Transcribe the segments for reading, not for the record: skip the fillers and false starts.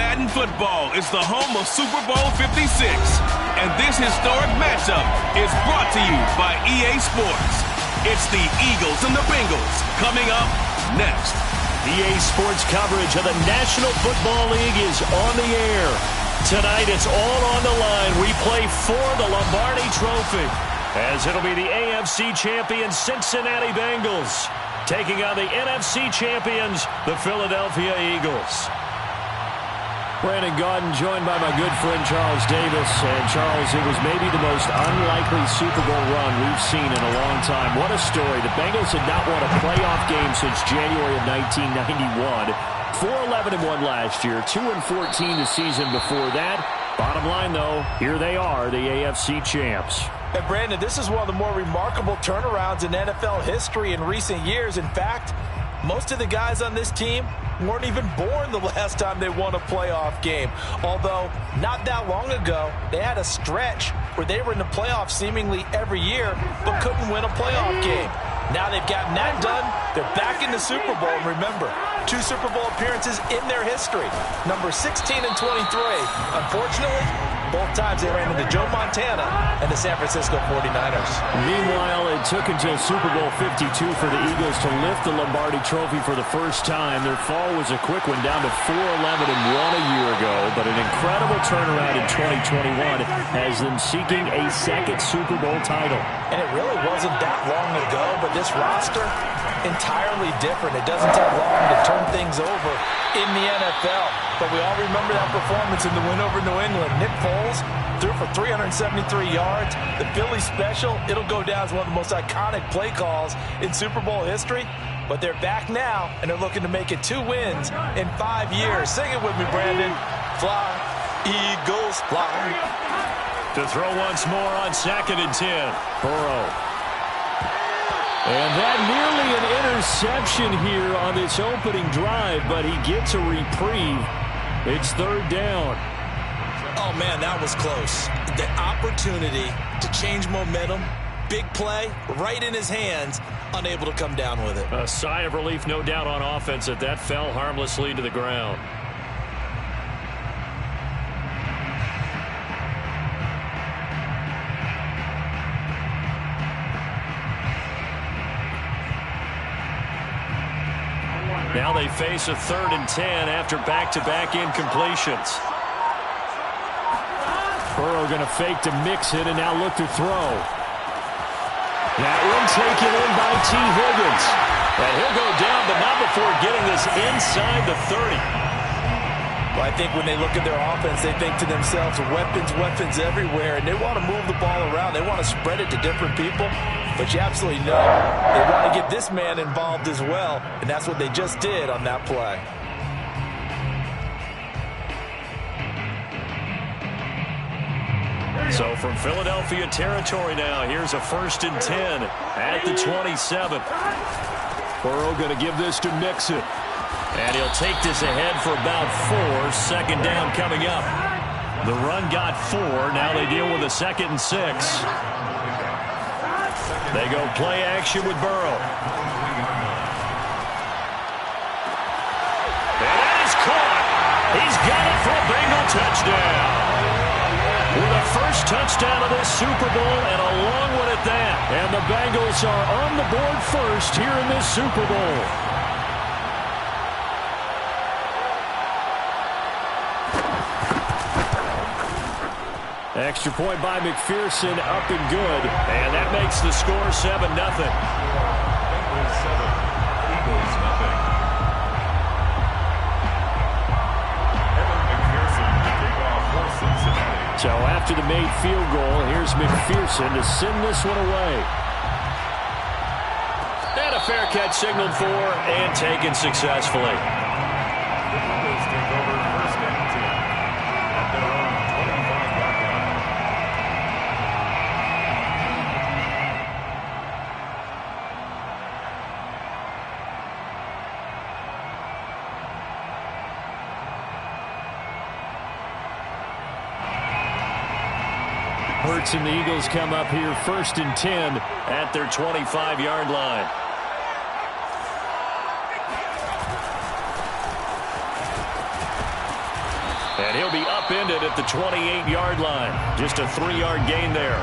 Madden football is the home of Super Bowl 56. And this historic matchup is brought to you by EA Sports. It's the Eagles and the Bengals coming up next. EA Sports coverage of the National Football League is on the air. Tonight it's all on the line. We play for the Lombardi Trophy, as it'll be the AFC champion Cincinnati Bengals taking on the NFC champions, the Philadelphia Eagles. Brandon Gaudin joined by my good friend Charles Davis. And Charles, it was maybe the most unlikely Super Bowl run we've seen in a long time. What a story. The Bengals had not won a playoff game since January of 1991. 4-11-1 last year, 2-14 the season before that. Bottom line, though, here they are, the AFC champs. And Brandon, this is one of the more remarkable turnarounds in NFL history in recent years. In fact, most of the guys on this team weren't even born the last time they won a playoff game. Although, not that long ago, they had a stretch where they were in the playoffs seemingly every year, but couldn't win a playoff game. Now they've gotten that done. They're back in the Super Bowl. And remember, 2 Super Bowl appearances in their history. Number 16 and 23. Unfortunately, both times they ran into Joe Montana and the San Francisco 49ers. Meanwhile, it took until Super Bowl 52 for the Eagles to lift the Lombardi Trophy for the first time. Their fall was a quick one, down to 4-11-1 a year ago. But an incredible turnaround in 2021 has them seeking a second Super Bowl title. And it really wasn't that long ago, but this roster, entirely different. It doesn't take long to turn things over in the NFL. But we all remember that performance in the win over New England. Nick Foles threw for 373 yards. The Philly special, it'll go down as one of the most iconic play calls in Super Bowl history. But they're back now, and they're looking to make it 2 wins in 5 years. Sing it with me, Brandon. Fly, Eagles, fly. To throw once more on 2nd and 10. Burrow. And that nearly an interception here on this opening drive, but he gets a reprieve. It's 3rd down. Oh, man, that was close. The opportunity to change momentum, big play, right in his hands, unable to come down with it. A sigh of relief, no doubt, on offense that that fell harmlessly to the ground. Now they face a 3rd and 10 after back-to-back incompletions. Burrow going to fake to mix it and now look to throw. That one taken in by T. Higgins. And he'll go down, but not before getting this inside the 30. Well, I think when they look at their offense, they think to themselves, weapons, weapons everywhere, and they want to move the ball around. They want to spread it to different people. But you absolutely know they want to get this man involved as well, and that's what they just did on that play. So from Philadelphia territory now, here's a 1st and 10 at the 27. Burrow going to give this to Mixon. And he'll take this ahead for about 4. 2nd down coming up. The run got 4. Now they deal with a 2nd and 6. They go play action with Burrow. And that is caught. He's got it for a Bengal touchdown. With the first touchdown of this Super Bowl, and a long one at that. And the Bengals are on the board first here in this Super Bowl. Extra point by McPherson, up and good. And that makes the score 7-0. Bengals 7, Eagles 0. Evan McPherson to kick off for Cincinnati. So after the made field goal, here's McPherson to send this one away. And a fair catch signaled for and taken successfully. The Eagles take over 1st and 10 at their own 25-yard line. Hurts and the Eagles come up here 1st and 10 at their 25-yard line. And he'll be upended at the 28-yard line. Just a 3-yard gain there.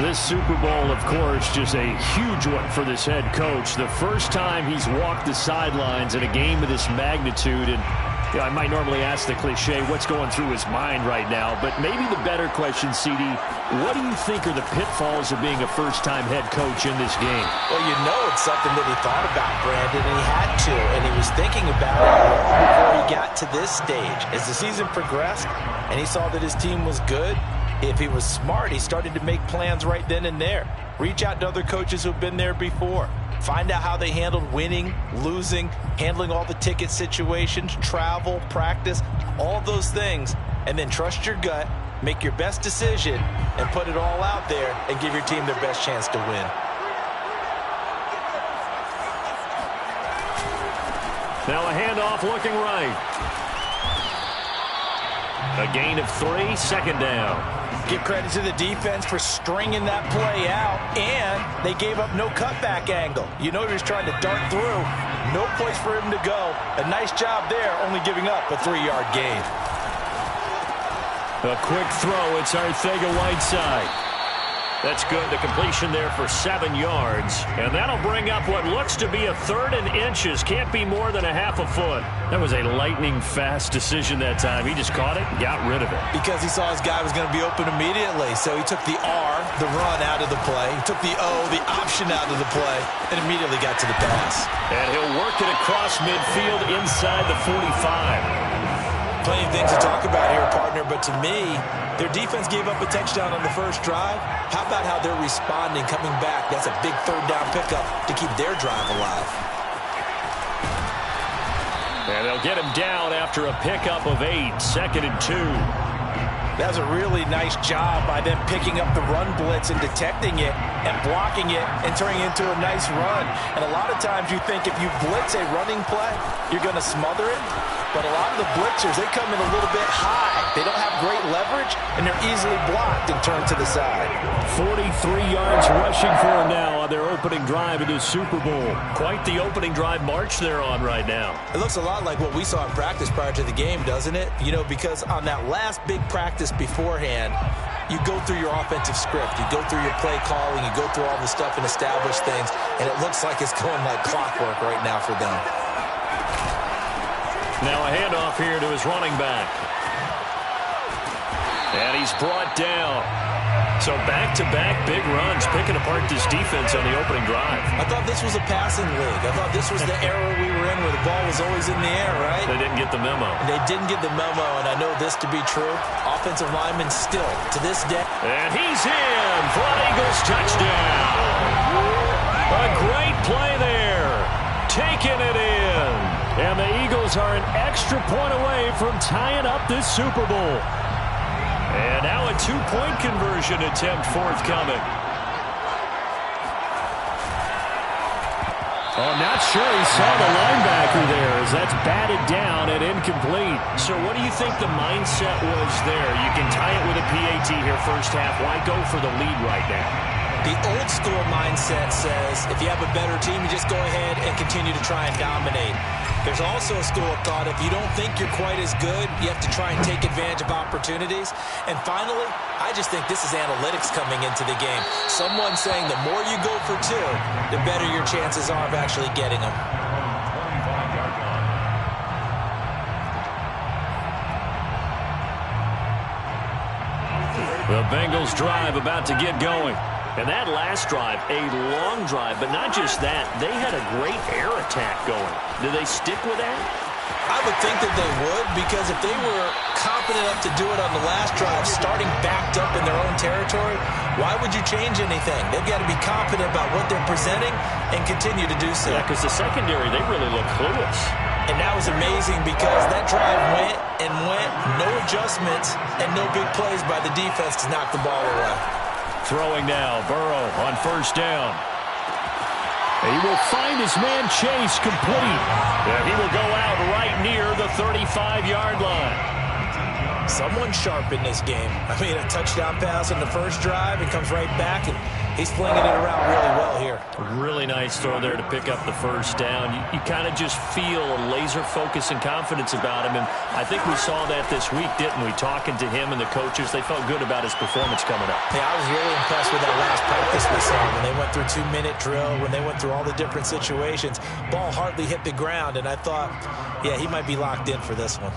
This Super Bowl, of course, just a huge one for this head coach. The first time he's walked the sidelines in a game of this magnitude. And you know, I might normally ask the cliche, what's going through his mind right now? But maybe the better question, CD, what do you think are the pitfalls of being a first-time head coach in this game? Well, you know it's something that he thought about, Brandon, and he had to. And he was thinking about it long before he got to this stage. As the season progressed and he saw that his team was good, if he was smart, he started to make plans right then and there. Reach out to other coaches who've been there before. Find out how they handled winning, losing, handling all the ticket situations, travel, practice, all those things. And then trust your gut, make your best decision, and put it all out there and give your team their best chance to win. Now a handoff looking right. A gain of 3, second down. Give credit to the defense for stringing that play out, and they gave up no cutback angle. You know he was trying to dart through. No place for him to go. A nice job there, only giving up a 3-yard gain. A quick throw. It's Arcega-Whiteside. That's good. The completion there for 7 yards. And that'll bring up what looks to be a 3rd and inches. Can't be more than a half a foot. That was a lightning-fast decision that time. He just caught it and got rid of it. Because he saw his guy was going to be open immediately. So he took the R, the run, out of the play. He took the O, the option, out of the play, and immediately got to the pass. And he'll work it across midfield inside the 45. Plenty of things to talk about here, partner, but to me, their defense gave up a touchdown on the first drive. How about how they're responding, coming back? That's a big 3rd down pickup to keep their drive alive. And they'll get him down after a pickup of 8, 2nd and 2. That was a really nice job by them picking up the run blitz and detecting it and blocking it and turning it into a nice run. And a lot of times you think if you blitz a running play, you're going to smother it. But a lot of the blitzers, they come in a little bit high. They don't have great leverage, and they're easily blocked and turned to the side. 43 yards rushing for him now on their opening drive in the Super Bowl. Quite the opening drive march they're on right now. It looks a lot like what we saw in practice prior to the game, doesn't it? You know, because on that last big practice beforehand, you go through your offensive script. You go through your play calling. You go through all the stuff and establish things, and it looks like it's going like clockwork right now for them. Now a handoff here to his running back. And he's brought down. So back-to-back big runs, picking apart this defense on the opening drive. I thought this was a passing league. I thought this was the era we were in where the ball was always in the air, right? They didn't get the memo. They didn't get the memo, and I know this to be true. Offensive linemen still, to this day. And he's in for an Eagles touchdown. A great play there. Taking it in. And the Eagles are an extra point away from tying up this Super Bowl. And now a 2-point conversion attempt forthcoming. Oh, not sure he saw the linebacker there as that's batted down and incomplete. So what do you think the mindset was there? You can tie it with a PAT here first half. Why go for the lead right now? The old school mindset says if you have a better team, you just go ahead and continue to try and dominate. There's also a school of thought, if you don't think you're quite as good, you have to try and take advantage of opportunities. And finally, I just think this is analytics coming into the game. Someone saying the more you go for 2, the better your chances are of actually getting them. The Bengals drive about to get going. And that last drive, a long drive, but not just that. They had a great air attack going. Do they stick with that? I would think that they would, because if they were confident enough to do it on the last drive, starting backed up in their own territory, why would you change anything? They've got to be confident about what they're presenting and continue to do so. Yeah, because the secondary, they really look clueless. And that was amazing because that drive went and went, no adjustments, and no big plays by the defense to knock the ball away. Throwing now, Burrow on first down. And he will find his man Chase complete. And he will go out right near the 35-yard line. someone sharp in this game. I mean, a touchdown pass on the first drive and comes right back, and he's flinging it around really well here. Really nice throw there to pick up the first down. You kind of just feel a laser focus and confidence about him, and I think we saw that this week, didn't we? Talking to him and the coaches, they felt good about his performance coming up. Yeah, I was really impressed with that last practice we saw when they went through 2-minute drill, when they went through all the different situations. Ball hardly hit the ground, and I thought, yeah, he might be locked in for this one.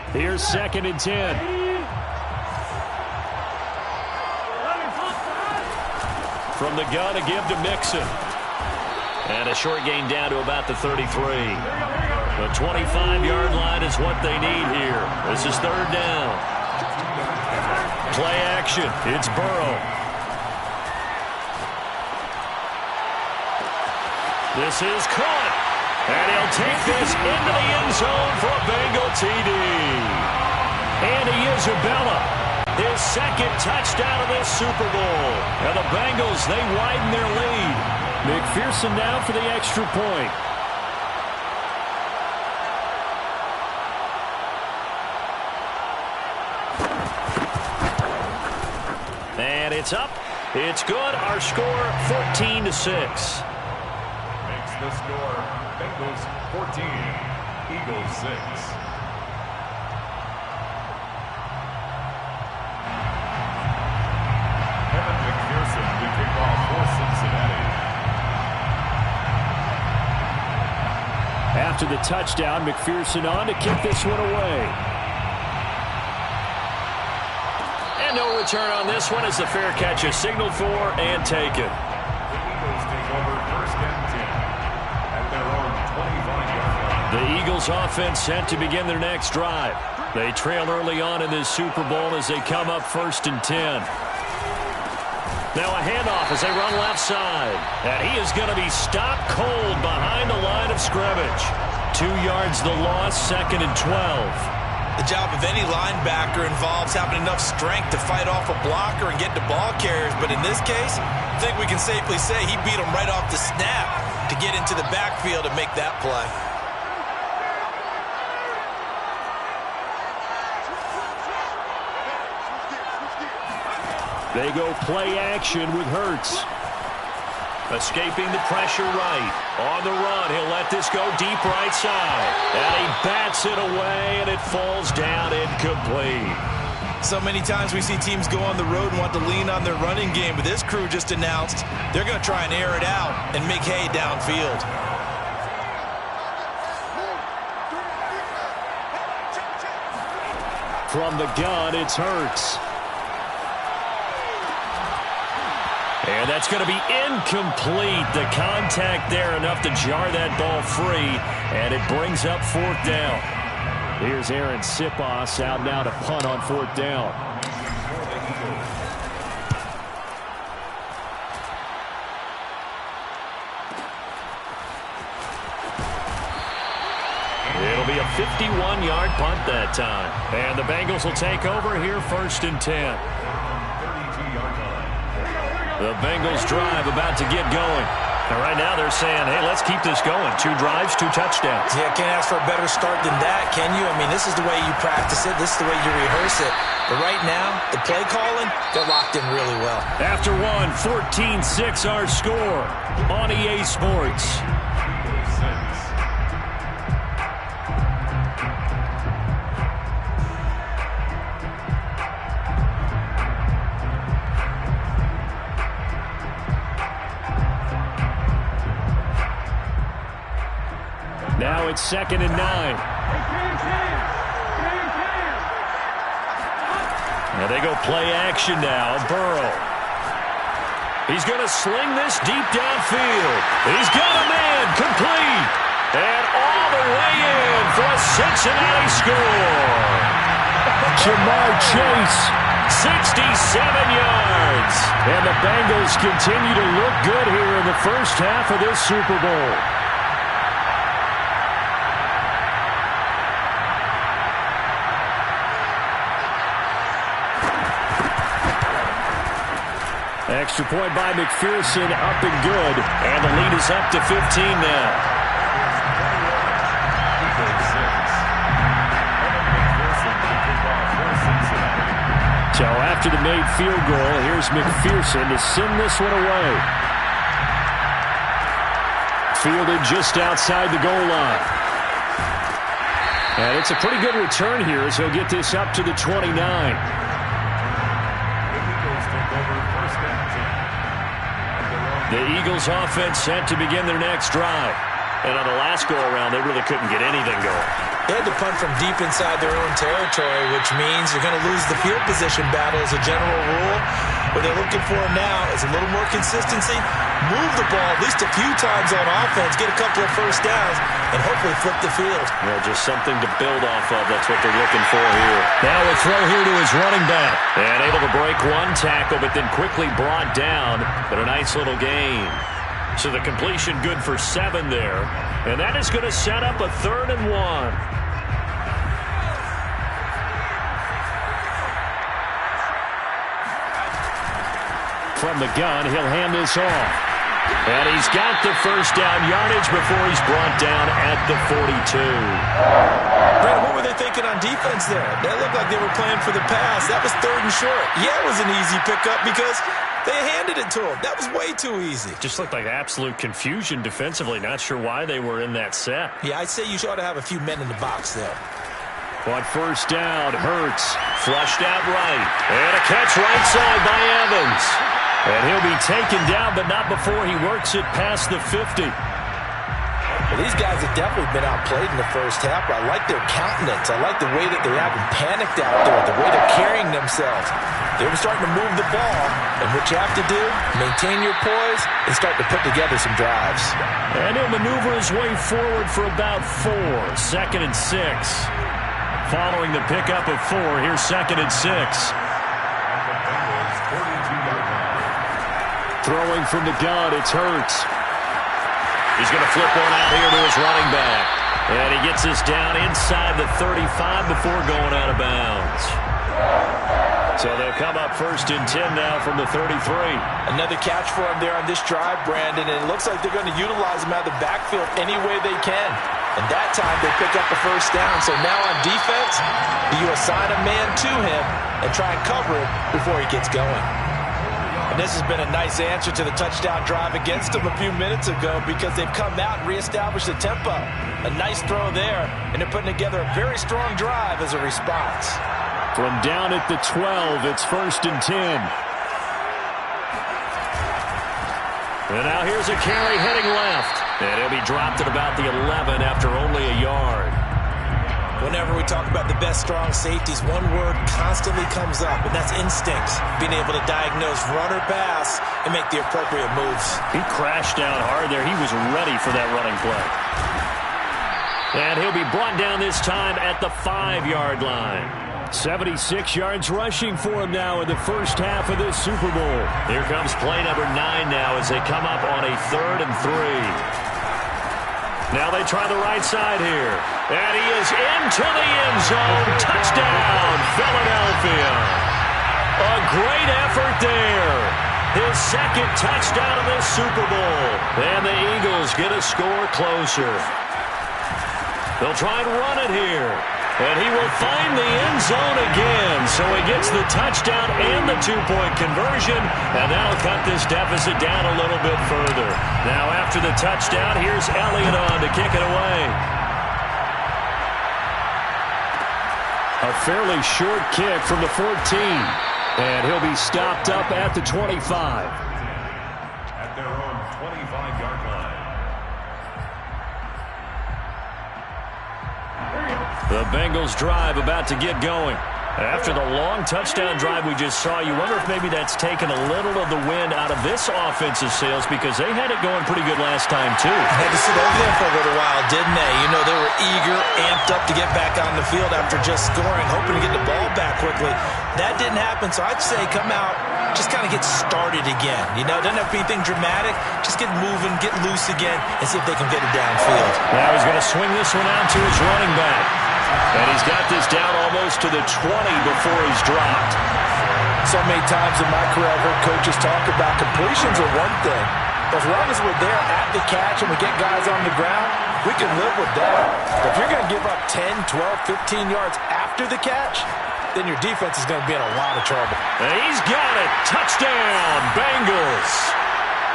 Here's 2nd and 10. From the gun, a give to Mixon. And a short gain down to about the 33. The 25-yard line is what they need here. This is 3rd down. Play action. It's Burrow. This is caught. And he'll take this into the end zone for a Bengal TD. Andy Isabella, his 2nd touchdown of this Super Bowl. And the Bengals, they widen their lead. McPherson now for the extra point. And it's up. It's good. Our score, 14-6. Makes the score Bengals 14, Eagles 6. Kevin McPherson to kick off for Cincinnati. After the touchdown, McPherson on to kick this one away. And no return on this one as the fair catch is signaled for and taken. The Eagles take over 1st and 10 at their own 25-yard line. The Eagles offense set to begin their next drive. They trail early on in this Super Bowl as they come up 1st and 10. Now a handoff as they run left side. And he is going to be stopped cold behind the line of scrimmage. 2 yards the loss, 2nd and 12. The job of any linebacker involves having enough strength to fight off a blocker and get to ball carriers. But in this case, I think we can safely say he beat him right off the snap to get into the backfield and make that play. They go play action with Hurts. Escaping the pressure right. On the run, he'll let this go deep right side. And he bats it away, and it falls down incomplete. So many times we see teams go on the road and want to lean on their running game, but this crew just announced they're going to try and air it out and make hay downfield. From the gun, it's Hurts. And that's going to be incomplete. The contact there enough to jar that ball free, and it brings up 4th down. Here's Aaron Sipos out now to punt on 4th down. It'll be a 51-yard punt that time. And the Bengals will take over here 1st and 10. The Bengals drive about to get going. And right now they're saying, hey, let's keep this going. 2 drives, 2 touchdowns. Yeah, can't ask for a better start than that, can you? I mean, this is the way you practice it. This is the way you rehearse it. But right now, the play calling, they're locked in really well. After one, 14-6 our score on EA Sports. Now it's 2nd and 9. Now they go play action now. Burrow. He's going to sling this deep downfield. He's got a man complete. And all the way in for a Cincinnati score. Jamar Chase, 67 yards. And the Bengals continue to look good here in the first half of this Super Bowl. Extra point by McPherson, up and good. And the lead is up to 15 now. So after the made field goal, here's McPherson to send this one away. Fielded just outside the goal line. And it's a pretty good return here as he'll get this up to the 29. The Eagles offense set to begin their next drive. And on the last go-around, they really couldn't get anything going. They had to punt from deep inside their own territory, which means you're going to lose the field position battle as a general rule. What they're looking for now is a little more consistency, move the ball at least a few times on offense, get a couple of first downs, and hopefully flip the field. Yeah, just something to build off of. That's what they're looking for here. Now a throw here to his running back. And able to break one tackle, but then quickly brought down. But a nice little gain. So the completion good for 7 there. And that is going to set up a 3rd and 1. From the gun, he'll hand this off. And he's got the first down yardage before he's brought down at the 42. Brandon, what were they thinking on defense there? That looked like they were playing for the pass. That was 3rd and short. Yeah, it was an easy pickup because they handed it to him. That was way too easy. Just looked like absolute confusion defensively. Not sure why they were in that set. Yeah, I'd say you ought to have a few men in the box there. On first down, Hurts. Flushed out right. And a catch right side by Evans. And he'll be taken down, but not before he works it past the 50. Well, these guys have definitely been outplayed in the first half, but I like their countenance. I like the way that they haven't panicked out there, the way they're carrying themselves. They were starting to move the ball, and what you have to do, maintain your poise and start to put together some drives. And he'll maneuver his way forward for about 4. 2nd and 6. Following the pickup of 4, here's 2nd and 6. Throwing from the gun, it's Hurts. He's going to flip one out here to his running back. And he gets this down inside the 35 before going out of bounds. So they'll come up 1st and 10 now from the 33. Another catch for him there on this drive, Brandon, and it looks like they're going to utilize him out of the backfield any way they can. And that time they pick up the first down. So now on defense, you assign a man to him and try and cover it before he gets going. And this has been a nice answer to the touchdown drive against them a few minutes ago because they've come out and reestablished the tempo. A nice throw there, and they're putting together a very strong drive as a response. From down at the 12, it's 1st and 10. And now here's a carry heading left. And he'll be dropped at about the 11 after only a yard. Whenever we talk about the best strong safeties, one word constantly comes up, and that's instincts. Being able to diagnose run or pass and make the appropriate moves. He crashed down hard there. He was ready for that running play. And he'll be brought down this time at the 5-yard line. 76 yards rushing for him now in the first half of this Super Bowl. Here comes play number 9 now as they come up on a 3rd and 3. Now they try the right side here. And he is into the end zone. Touchdown, Philadelphia. A great effort there. His 2nd touchdown of this Super Bowl. And the Eagles get a score closer. They'll try and run it here. And he will find the end zone again. So he gets the touchdown and the 2-point conversion. And that'll cut this deficit down a little bit further. Now after the touchdown, here's Elliott on to kick it away. A fairly short kick from the 14. And he'll be stopped up at the 25. At their own 25-yard line. The Bengals drive about to get going. After the long touchdown drive we just saw, you wonder if maybe that's taken a little of the wind out of this offensive sails because they had it going pretty good last time, too. Had to sit over there for a little while, didn't they? You know, they were eager, amped up to get back on the field after just scoring, hoping to get the ball back quickly. That didn't happen, so I'd say come out, just kind of get started again. You know, doesn't have to be anything dramatic. Just get moving, get loose again, and see if they can get it downfield. Now he's going to swing this one out to his running back. And he's got this down almost to the 20 before he's dropped. So many times in my career I've heard coaches talk about completions are one thing. But as long as we're there at the catch and we get guys on the ground, we can live with that. But if you're going to give up 10, 12, 15 yards after the catch, then your defense is going to be in a lot of trouble. And he's got it. Touchdown, Bengals.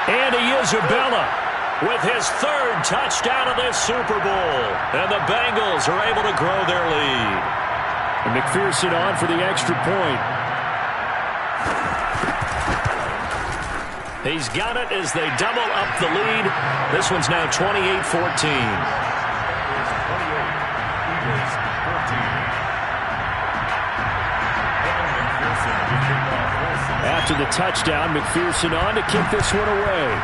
Andy Isabella with his third touchdown of this Super Bowl. And the Bengals are able to grow their lead. And McPherson on for the extra point. He's got it as they double up the lead. This one's now 28-14. After the touchdown, McPherson on to kick this one away.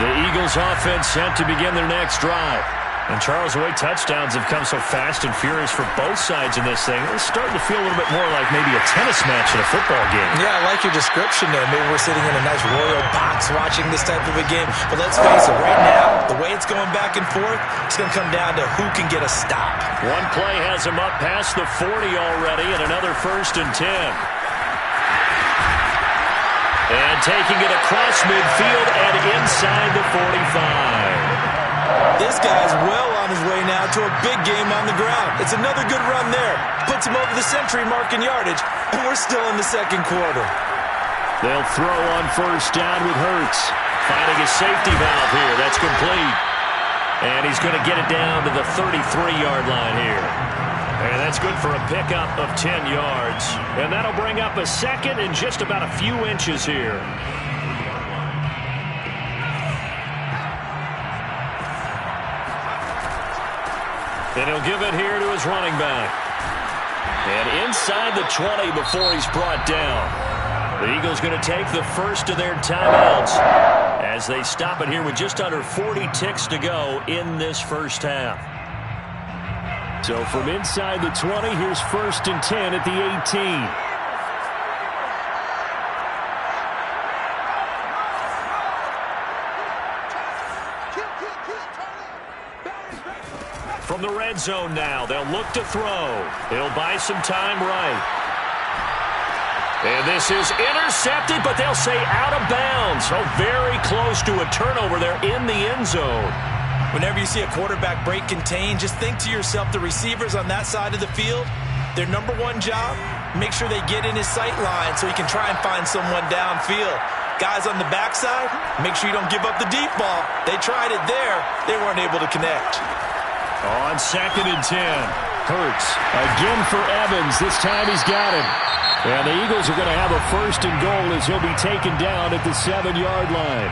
The Eagles offense set to begin their next drive. And Charles, the way touchdowns have come so fast and furious for both sides in this thing, it's starting to feel a little bit more like maybe a tennis match in a football game. Yeah, I like your description there. Maybe we're sitting in a nice royal box watching this type of a game. But let's face it, right now, the way it's going back and forth, it's going to come down to who can get a stop. One play has him up past the 40 already, and another 1st and 10. And taking it across midfield and inside the 45. This guy's well on his way now to a big game on the ground. It's another good run there. Puts him over the century mark in yardage, and we're still in the second quarter. They'll throw on 1st down with Hurts. Finding a safety valve here. That's complete. And he's going to get it down to the 33-yard line here. And that's good for a pickup of 10 yards. And that'll bring up a second and just about a few inches here. And he'll give it here to his running back. And inside the 20 before he's brought down. The Eagles going to take the first of their timeouts as they stop it here with just under 40 ticks to go in this first half. So from inside the 20, here's 1st and 10 at the 18. From the red zone now, they'll look to throw. He'll buy some time right. And this is intercepted, but they'll say out of bounds. So very close to a turnover there in the end zone. Whenever you see a quarterback break contain, just think to yourself, the receivers on that side of the field, their number one job, make sure they get in his sight line so he can try and find someone downfield. Guys on the backside, make sure you don't give up the deep ball. They tried it there. They weren't able to connect. On 2nd and 10. Hurts again for Evans. This time he's got him. And the Eagles are going to have a 1st and goal as he'll be taken down at the 7-yard line.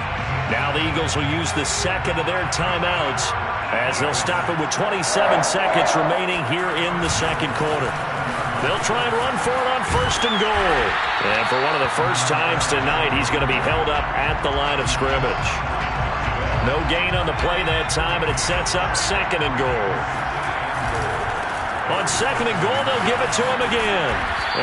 Now the Eagles will use the second of their timeouts as they'll stop it with 27 seconds remaining here in the second quarter. They'll try and run for it on 1st and goal. And for one of the first times tonight, he's going to be held up at the line of scrimmage. No gain on the play that time, and it sets up 2nd and goal. On 2nd and goal, they'll give it to him again.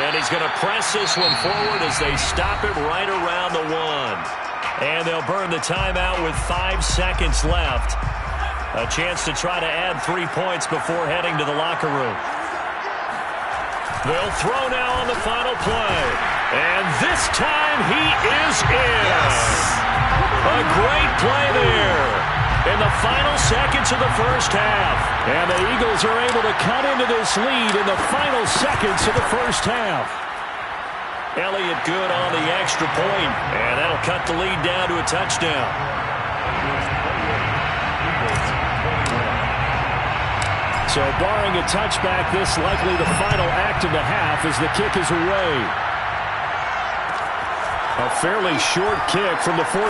And he's going to press this one forward as they stop it right around the 1. And they'll burn the timeout with 5 seconds left. A chance to try to add 3 points before heading to the locker room. They'll throw now on the final play. And this time he is in. Yes. A great play there in the final seconds of the first half. And the Eagles are able to cut into this lead in the final seconds of the first half. Elliott good on the extra point, and that'll cut the lead down to a touchdown. So barring a touchback, this likely the final act of the half as the kick is away. A fairly short kick from the 14.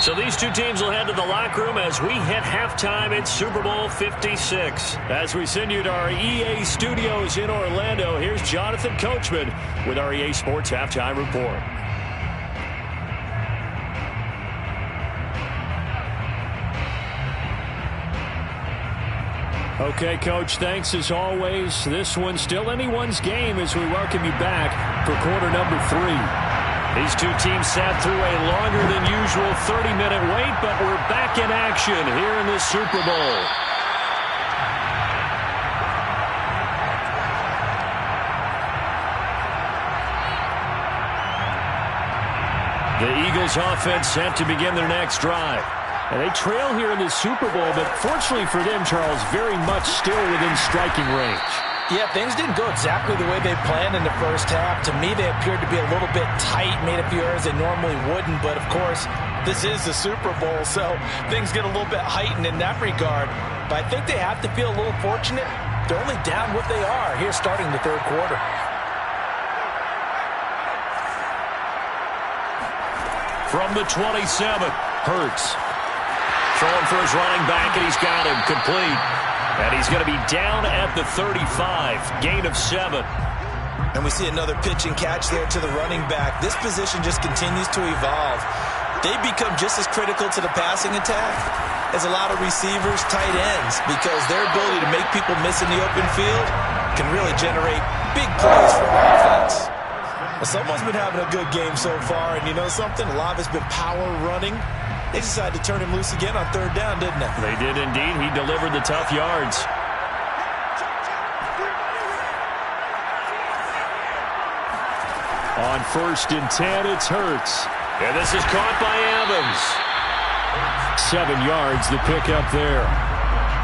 So these two teams will head to the locker room as we hit halftime in Super Bowl 56. As we send you to our EA studios in Orlando, here's Jonathan Coachman with our EA Sports Halftime Report. Okay, Coach, thanks as always. This one's still anyone's game as we welcome you back for quarter number 3. These two teams sat through a longer than usual 30-minute wait, but we're back in action here in the Super Bowl. The Eagles offense set to begin their next drive. And they trail here in the Super Bowl, but fortunately for them, Charles, very much still within striking range. Yeah, things didn't go exactly the way they planned in the first half. To me, they appeared to be a little bit tight, made a few errors they normally wouldn't. But, of course, this is the Super Bowl, so things get a little bit heightened in that regard. But I think they have to feel a little fortunate. They're only down what they are here starting the third quarter. From the 27, Hurts. Throwing for his running back, and he's got him complete. And he's going to be down at the 35, gain of 7. And we see another pitch and catch there to the running back. This position just continues to evolve. They become just as critical to the passing attack as a lot of receivers, tight ends, because their ability to make people miss in the open field can really generate big plays for offense. Someone's been having a good game so far, and you know something? A lot of it's been power running. They decided to turn him loose again on third down, didn't they? They did indeed. He delivered the tough yards. On 1st and 10, it's Hurts. And this is caught by Evans. 7 yards, the pickup there.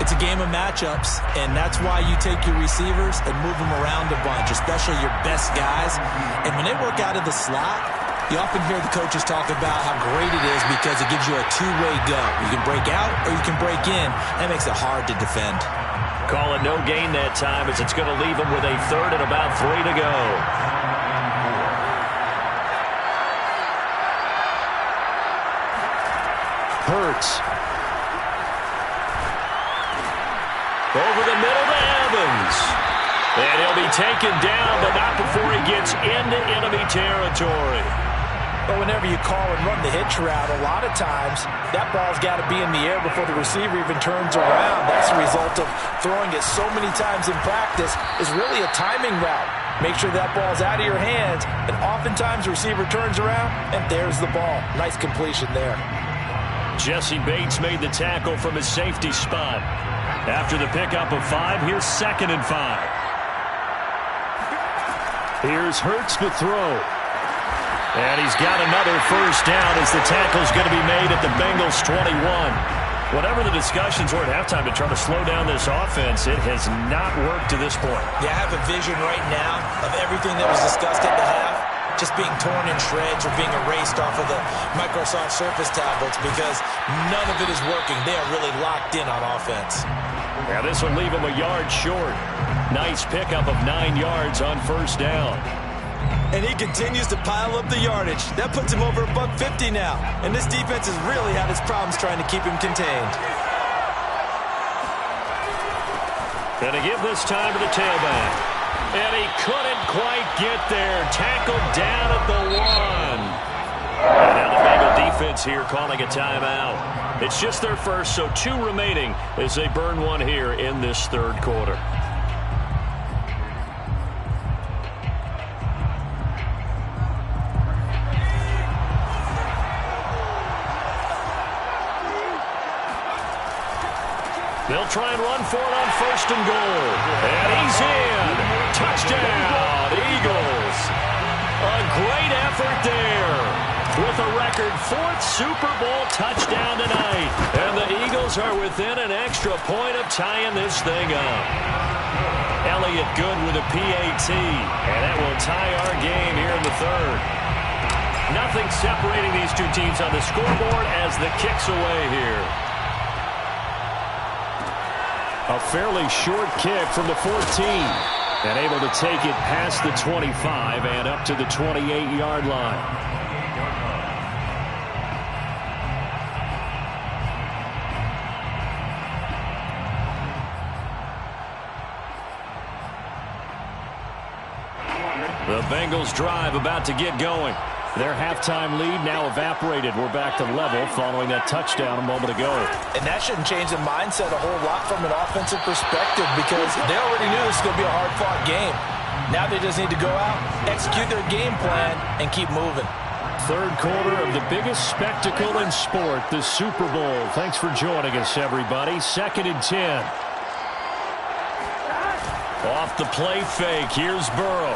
It's a game of matchups, and that's why you take your receivers and move them around a bunch, especially your best guys. And when they work out of the slot, you often hear the coaches talk about how great it is because it gives you a two-way go. You can break out or you can break in. That makes it hard to defend. Call it no gain that time as it's going to leave them with a third and about 3 to go. Hurts. Over the middle to Evans. And he'll be taken down, but not before he gets into enemy territory. But whenever you call and run the hitch route, a lot of times that ball's got to be in the air before the receiver even turns around. That's a result of throwing it so many times in practice is really a timing route. Make sure that ball's out of your hands, and oftentimes the receiver turns around, and there's the ball. Nice completion there. Jesse Bates made the tackle from his safety spot. After the pickup of 5, here's 2nd and 5. Here's Hurts to throw. And he's got another first down as the tackle's going to be made at the Bengals 21. Whatever the discussions were at halftime to try to slow down this offense, it has not worked to this point. Yeah, I have a vision right now of everything that was discussed at the half just being torn in shreds or being erased off of the Microsoft Surface tablets because none of it is working. They are really locked in on offense. Now this will leave him a yard short. Nice pickup of 9 yards on first down. And he continues to pile up the yardage. That puts him over $150 now. And this defense has really had its problems trying to keep him contained. Gonna give this time to the tailback. And he couldn't quite get there. Tackled down at the 1. And now the Bengal defense here calling a timeout. It's just their first, so 2 remaining as they burn 1 here in this third quarter. They'll try and run for it on 1st and goal. And he's in. Touchdown, Eagles. A great effort there with a record 4th Super Bowl touchdown tonight. And the Eagles are within an extra point of tying this thing up. Elliott good with a PAT. And that will tie our game here in the third. Nothing separating these two teams on the scoreboard as the kick's away here. A fairly short kick from the 14. And able to take it past the 25 and up to the 28-yard line. The Bengals drive about to get going. Their halftime lead now evaporated. We're back to level following that touchdown a moment ago. And that shouldn't change the mindset a whole lot from an offensive perspective because they already knew this was going to be a hard-fought game. Now they just need to go out, execute their game plan, and keep moving. Third quarter of the biggest spectacle in sport, the Super Bowl. Thanks for joining us, everybody. 2nd and 10. Off the play fake. Here's Burrow.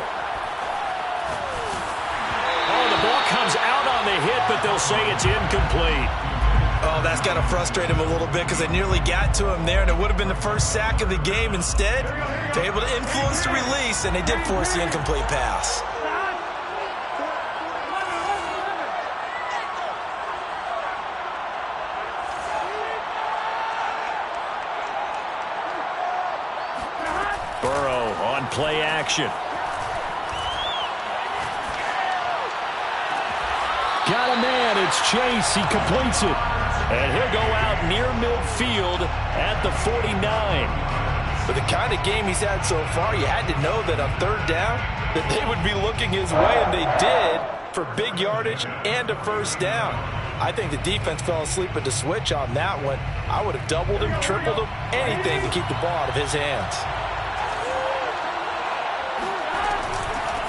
Oh, the ball comes out on the hit, but they'll say it's incomplete. Oh, that's got to frustrate him a little bit because they nearly got to him there, and it would have been the first sack of the game. Instead, they're able to influence the release, and they did force the incomplete pass. Burrow on play action. Got a man. It's Chase. He completes it. And he'll go out near midfield at the 49. For the kind of game he's had so far, you had to know that on third down that they would be looking his way, and they did for big yardage and a first down. I think the defense fell asleep at the switch on that one. I would have doubled him, tripled him, anything to keep the ball out of his hands.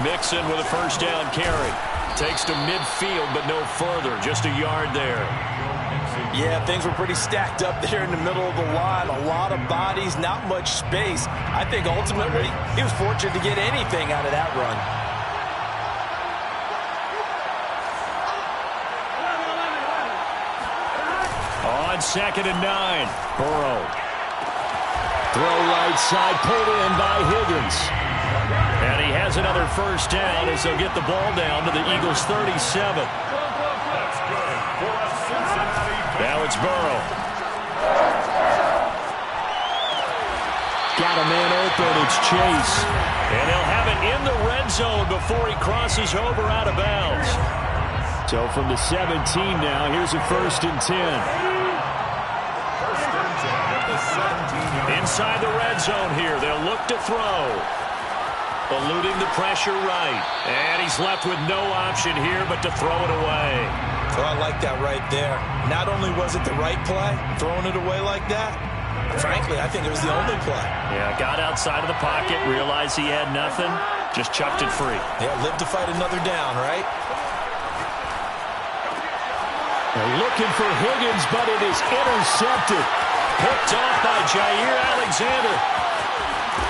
Mixon with a first down carry. Takes to midfield, but no further. Just a yard there. Yeah, things were pretty stacked up there in the middle of the line. A lot of bodies, not much space. I think ultimately he was fortunate to get anything out of that run. On 2nd and 9. Burrow. Throw right side, pulled in by Higgins. And he has another first down as they'll get the ball down to the Eagles' 37. Now it's Burrow. Got a man open. It's Chase. And they'll have it in the red zone before he crosses over out of bounds. So from the 17 now, here's a 1st and 10. Inside the red zone here. They'll look to throw. Eluding the pressure right. And he's left with no option here but to throw it away. Oh, I like that right there. Not only was it the right play, throwing it away like that, frankly, I think it was the only play. Yeah, got outside of the pocket, realized he had nothing, just chucked it free. Yeah, live to fight another down, right? They're looking for Higgins, but it is intercepted. Picked off by Jair Alexander.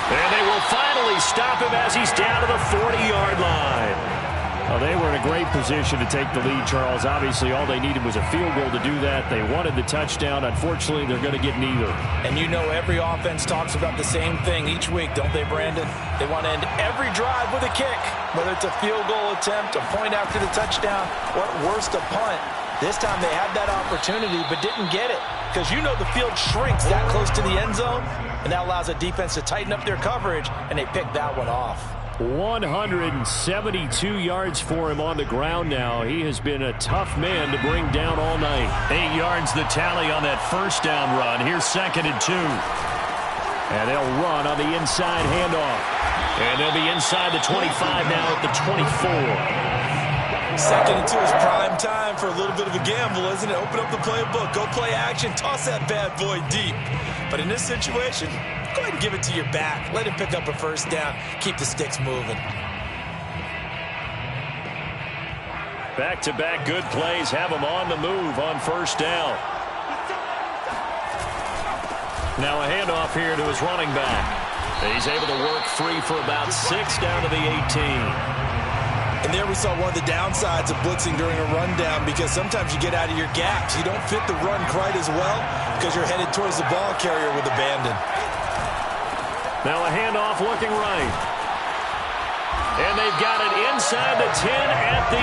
And they will finally stop him as he's down to the 40-yard line. Well, they were in a great position to take the lead, Charles. Obviously, all they needed was a field goal to do that. They wanted the touchdown. Unfortunately, they're going to get neither. And you know every offense talks about the same thing each week, don't they, Brandon? They want to end every drive with a kick, whether it's a field goal attempt, a point after the touchdown, or at worst, a punt. This time they had that opportunity but didn't get it because you know the field shrinks that close to the end zone, and that allows a defense to tighten up their coverage, and they picked that one off. 172 yards for him on the ground now. He has been a tough man to bring down all night. 8 yards the tally on that first down run. Here's 2nd and 2. And they'll run on the inside handoff. And they'll be inside the 25 now at the 24. 2nd and 2 is prime time for a little bit of a gamble, isn't it? Open up the playbook, go play action, toss that bad boy deep. But in this situation, go ahead and give it to your back. Let him pick up a first down. Keep the sticks moving. Back-to-back good plays have him on the move on first down. Now a handoff here to his running back. He's able to work free for about 6 down to the 18. And there we saw one of the downsides of blitzing during a rundown because sometimes you get out of your gaps. You don't fit the run quite as well because you're headed towards the ball carrier with abandon. Now a handoff looking right. And they've got it inside the 10 at the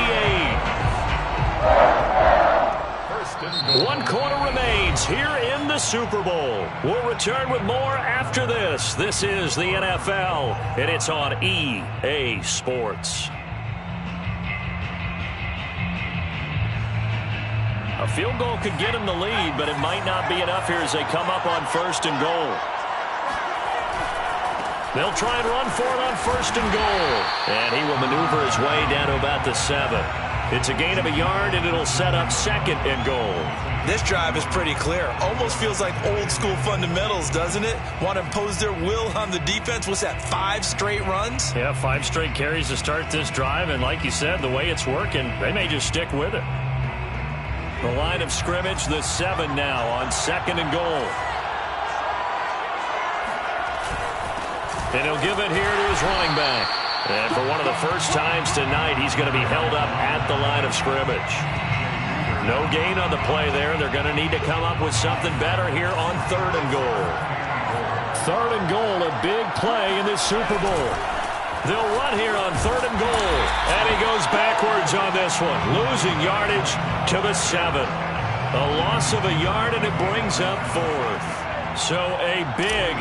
8. 1 quarter remains here in the Super Bowl. We'll return with more after this. This is the NFL, and it's on EA Sports. A field goal could get him the lead, but it might not be enough here as they come up on 1st and goal. They'll try and run for it on 1st and goal. And he will maneuver his way down to about the 7. It's a gain of a yard, and it'll set up 2nd and goal. This drive is pretty clear. Almost feels like old school fundamentals, doesn't it? Want to impose their will on the defense. What's that, 5 straight runs? Yeah, 5 straight carries to start this drive, and like you said, the way it's working, they may just stick with it. The line of scrimmage, the 7 now on 2nd and goal. And he'll give it here to his running back. And for one of the first times tonight, he's going to be held up at the line of scrimmage. No gain on the play there. They're going to need to come up with something better here on 3rd and goal. 3rd and goal, a big play in this Super Bowl. They'll run here on 3rd and goal. And he goes backwards on this one, losing yardage to the 7. A loss of a yard, and it brings up 4th. So a big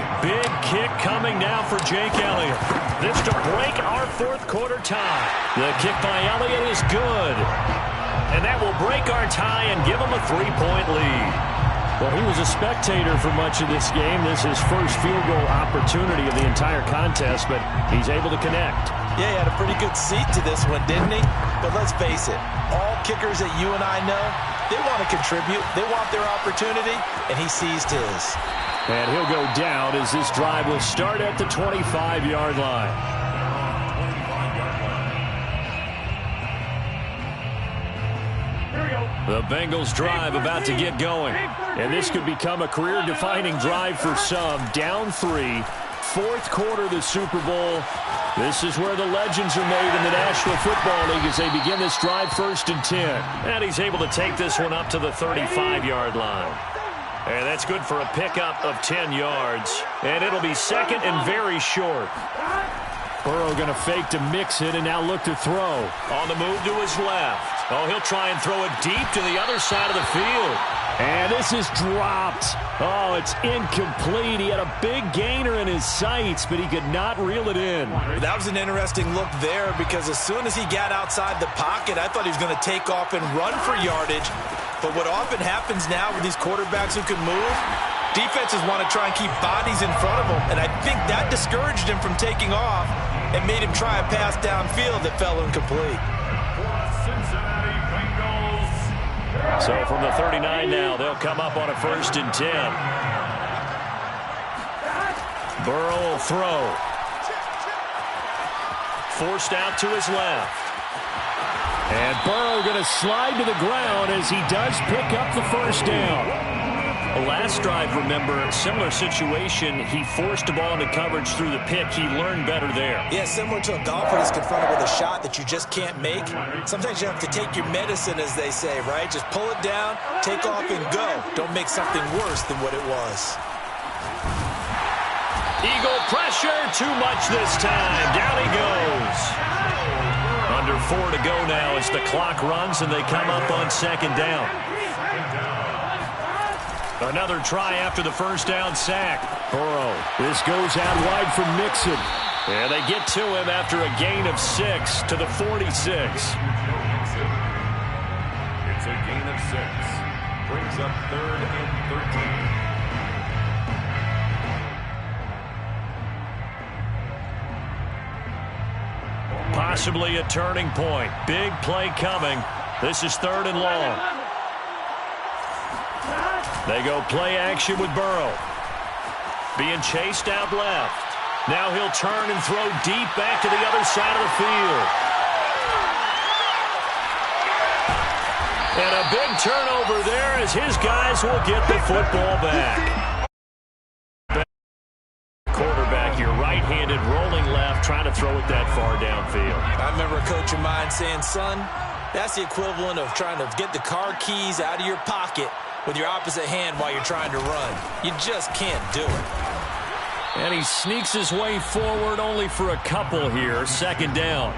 kick coming now for Jake Elliott. This to break our 4th quarter tie. The kick by Elliott is good. And that will break our tie and give him a 3-point lead. Well, he was a spectator for much of this game. This is his first field goal opportunity of the entire contest, but he's able to connect. Yeah, he had a pretty good seat to this one, didn't he? But let's face it, all kickers that you and I know, they want to contribute. They want their opportunity, and he seized his. And he'll go down as this drive will start at the 25-yard line. The Bengals drive about to get going. And this could become a career-defining drive for some. Down 3, 4th quarter of the Super Bowl. This is where the legends are made in the National Football League as they begin this drive 1st and 10. And he's able to take this one up to the 35-yard line. And that's good for a pickup of 10 yards. And it'll be 2nd and very short. Burrow going to fake to mix it and now look to throw. On the move to his left. Oh, he'll try and throw it deep to the other side of the field. And this is dropped. Oh, it's incomplete. He had a big gainer in his sights, but he could not reel it in. That was an interesting look there because as soon as he got outside the pocket, I thought he was going to take off and run for yardage. But what often happens now with these quarterbacks who can move, defenses want to try and keep bodies in front of them. And I think that discouraged him from taking off and made him try a pass downfield that fell incomplete. So from the 39 now, they'll come up on a 1st and 10. Burrow will throw. Forced out to his left. And Burrow going to slide to the ground as he does pick up the 1st down. Last drive, remember, similar situation. He forced the ball into coverage through the pick. He learned better there. Yeah, similar to a golfer that's confronted with a shot that you just can't make. Sometimes you have to take your medicine, as they say, right? Just pull it down, take off, and go. Don't make something worse than what it was. Eagle pressure, too much this time. Down he goes. Under 4 to go now as the clock runs and they come up on 2nd down. Another try after the 1st down sack. Burrow. This goes out wide from Mixon. And they get to him after a gain of 6 to the 46. It's a gain of 6. Brings up 3rd and 13. Possibly a turning point. Big play coming. This is 3rd and long. They go play action with Burrow. Being chased out left. Now he'll turn and throw deep back to the other side of the field. And a big turnover there as his guys will get the football back. Quarterback, your right-handed rolling left, trying to throw it that far downfield. I remember a coach of mine saying, son, that's the equivalent of trying to get the car keys out of your pocket with your opposite hand while you're trying to run. You just can't do it. And he sneaks his way forward only for a couple here. 2nd down.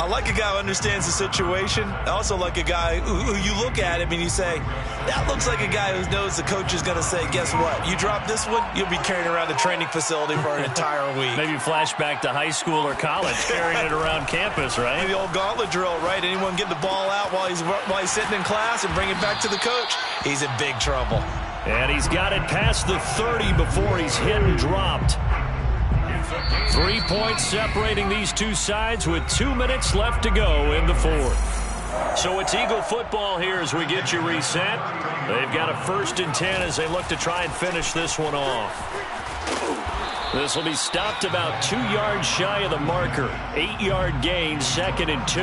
I like a guy who understands the situation. I also like a guy who you look at him and you say, that looks like a guy who knows the coach is going to say, guess what? You drop this one, you'll be carrying around the training facility for an entire week. Maybe flashback to high school or college, carrying it around campus, right? The old gauntlet drill, right? Anyone get the ball out while he's sitting in class and bring it back to the coach, he's in big trouble. And he's got it past the 30 before he's hit and dropped. 3 points separating these two sides with 2 minutes left to go in the 4th. So it's Eagle football here as we get you reset. They've got a 1st and 10 as they look to try and finish this one off. This will be stopped about 2 yards shy of the marker. 8-yard gain, 2nd and 2.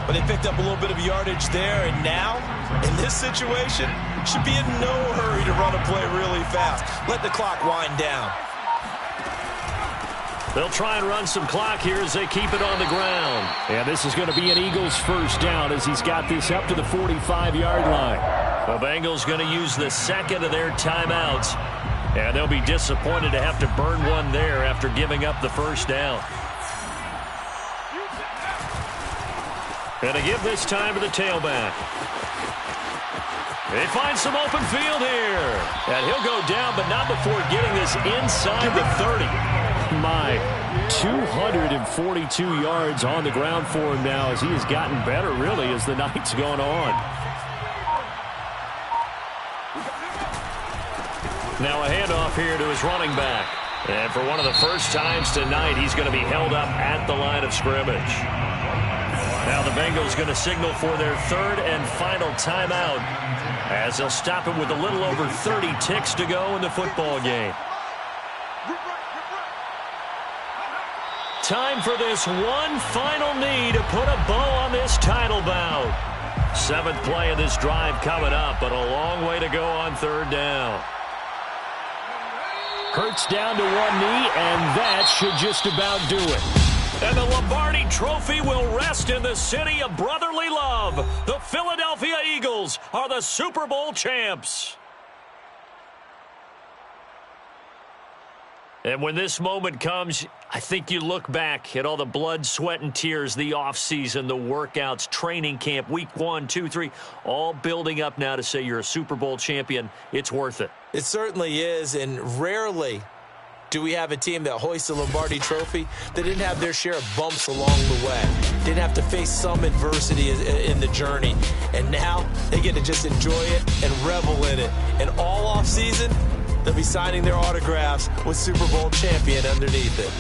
But they picked up a little bit of yardage there, and now, in this situation, should be in no hurry to run a play really fast. Let the clock wind down. They'll try and run some clock here as they keep it on the ground. And this is going to be an Eagles 1st down as he's got this up to the 45-yard line. The Bengals going to use the 2nd of their timeouts. And they'll be disappointed to have to burn one there after giving up the 1st down. And to give this time to the tailback. They find some open field here. And he'll go down, but not before getting this inside the 30. My 242 yards on the ground for him now as he has gotten better, really, as the night's gone on. Now a handoff here to his running back. And for one of the first times tonight, he's going to be held up at the line of scrimmage. Now the Bengals going to signal for their 3rd and final timeout as they'll stop it with a little over 30 ticks to go in the football game. Time for this one final knee to put a bow on this title bout. 7th play of this drive coming up, but a long way to go on 3rd down. Hurts down to one knee, and that should just about do it. And the Lombardi Trophy will rest in the city of brotherly love. The Philadelphia Eagles are the Super Bowl champs. And when this moment comes, I think you look back at all the blood, sweat, and tears, the offseason, the workouts, training camp, week 1, 2, 3, all building up now to say you're a Super Bowl champion. It's worth it. It certainly is, and rarely do we have a team that hoists a Lombardi Trophy that didn't have their share of bumps along the way, didn't have to face some adversity in the journey, and now they get to just enjoy it and revel in it. And all offseason, they'll be signing their autographs with Super Bowl champion underneath it.